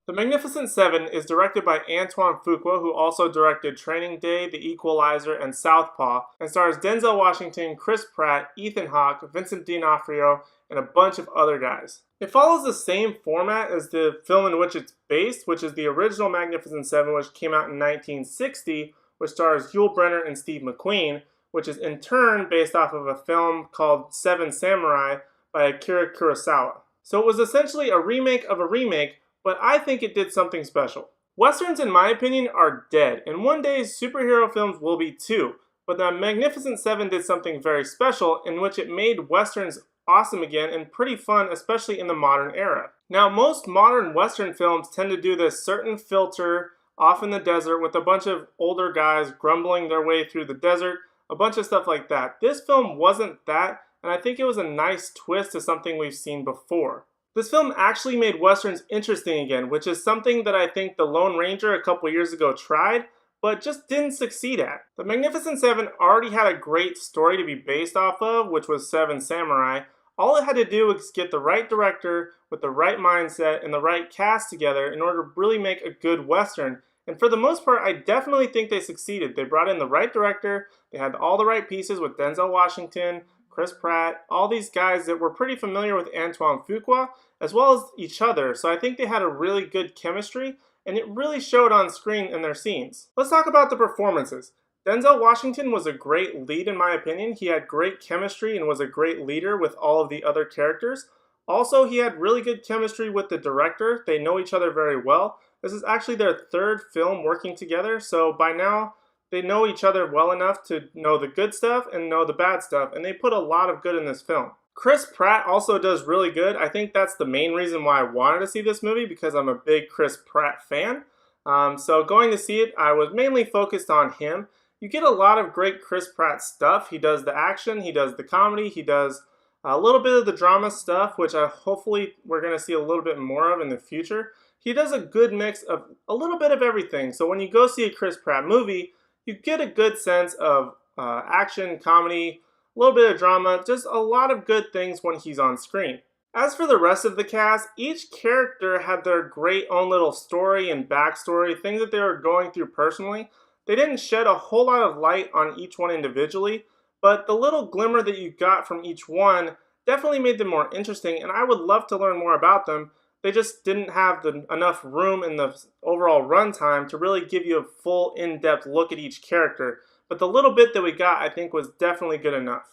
The Magnificent Seven is directed by Antoine Fuqua, who also directed Training Day, The Equalizer, and Southpaw, and stars Denzel Washington, Chris Pratt, Ethan Hawke, Vincent D'Onofrio, and a bunch of other guys. It follows the same format as the film in which it's based, which is the original Magnificent Seven, which came out in 1960, which stars Yul Brynner and Steve McQueen, which is in turn based off of a film called Seven Samurai by Akira Kurosawa. So it was essentially a remake of a remake, but I think it did something special. Westerns, in my opinion, are dead, and one day superhero films will be too, but the Magnificent Seven did something very special in which it made Westerns awesome again and pretty fun, especially in the modern era. Now, most modern Western films tend to do this certain filter off in the desert with a bunch of older guys grumbling their way through the desert, a bunch of stuff like that. This film wasn't that, and I think it was a nice twist to something we've seen before. This film actually made Westerns interesting again, which is something that I think The Lone Ranger a couple years ago tried, but just didn't succeed at. The Magnificent Seven already had a great story to be based off of, which was Seven Samurai. All it had to do was get the right director with the right mindset and the right cast together in order to really make a good Western. And for the most part, I definitely think they succeeded. They brought in the right director, they had all the right pieces with Denzel Washington, Chris Pratt, all these guys that were pretty familiar with Antoine Fuqua, as well as each other, so I think they had a really good chemistry, and it really showed on screen in their scenes. Let's talk about the performances. Denzel Washington was a great lead in my opinion. He had great chemistry and was a great leader with all of the other characters. Also, he had really good chemistry with the director. They know each other very well. This is actually their third film working together, so by now, they know each other well enough to know the good stuff and know the bad stuff, and they put a lot of good in this film. Chris Pratt also does really good. I think that's the main reason why I wanted to see this movie, because I'm a big Chris Pratt fan. So going to see it, I was mainly focused on him. You get a lot of great Chris Pratt stuff. He does the action, he does the comedy, he does a little bit of the drama stuff, which hopefully we're going to see a little bit more of in the future. He does a good mix of a little bit of everything. So when you go see a Chris Pratt movie, you get a good sense of action, comedy, a little bit of drama, just a lot of good things when he's on screen. As for the rest of the cast, each character had their great own little story and backstory, things that they were going through personally. They didn't shed a whole lot of light on each one individually, but the little glimmer that you got from each one definitely made them more interesting, and I would love to learn more about them. They just didn't have enough room in the overall runtime to really give you a full in-depth look at each character. But the little bit that we got, I think, was definitely good enough.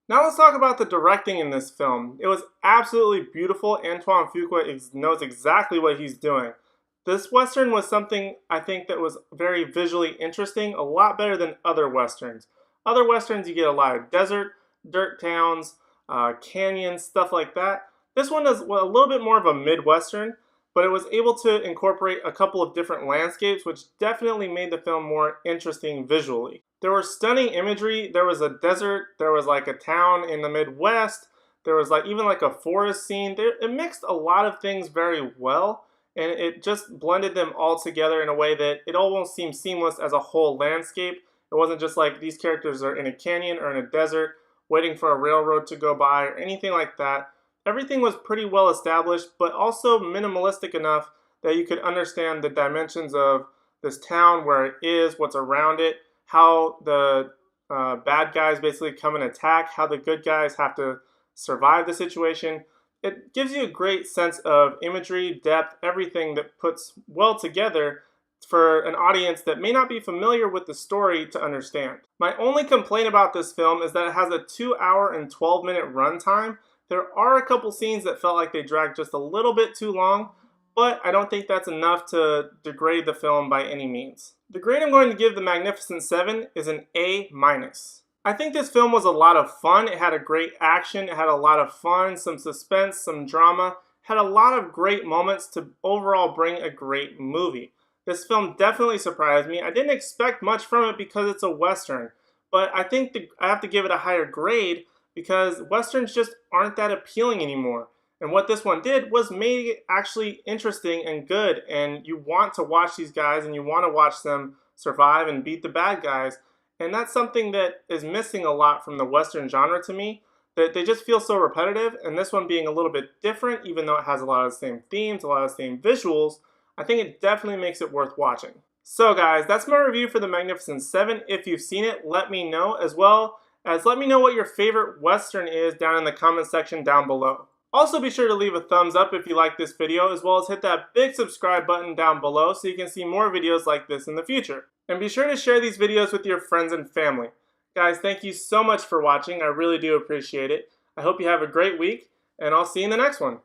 Now let's talk about the directing in this film. It was absolutely beautiful. Antoine Fuqua knows exactly what he's doing. This Western was something I think that was very visually interesting, a lot better than other Westerns. Other Westerns, you get a lot of desert, dirt towns, canyons, stuff like that. This one is a little bit more of a Midwestern, but it was able to incorporate a couple of different landscapes, which definitely made the film more interesting visually. There was stunning imagery. There was a desert, there was like a town in the Midwest, there was even like a forest scene. It mixed a lot of things very well, and it just blended them all together in a way that it almost seemed seamless as a whole landscape. It wasn't just like these characters are in a canyon or in a desert waiting for a railroad to go by or anything like that. Everything was pretty well established, but also minimalistic enough that you could understand the dimensions of this town, where it is, what's around it, how the bad guys basically come and attack, how the good guys have to survive the situation. It gives you a great sense of imagery, depth, everything that puts well together for an audience that may not be familiar with the story to understand. My only complaint about this film is that it has a 2 hour and 12-minute runtime. There are a couple scenes that felt like they dragged just a little bit too long, but I don't think that's enough to degrade the film by any means. The grade I'm going to give The Magnificent Seven is an A-. I think this film was a lot of fun. It had a great action, it had a lot of fun, some suspense, some drama, had a lot of great moments to overall bring a great movie. This film definitely surprised me. I didn't expect much from it because it's a Western, but I think I have to give it a higher grade because Westerns just aren't that appealing anymore. And what this one did was made it actually interesting and good, and you want to watch these guys and you want to watch them survive and beat the bad guys. And that's something that is missing a lot from the Western genre to me, that they just feel so repetitive, and this one being a little bit different, even though it has a lot of the same themes, a lot of the same visuals, I think it definitely makes it worth watching. So guys, that's my review for The Magnificent Seven. If you've seen it, let me know, as well as let me know what your favorite Western is down in the comment section down below. Also be sure to leave a thumbs up if you like this video, as well as hit that big subscribe button down below so you can see more videos like this in the future. And be sure to share these videos with your friends and family. Guys, thank you so much for watching. I really do appreciate it. I hope you have a great week, and I'll see you in the next one.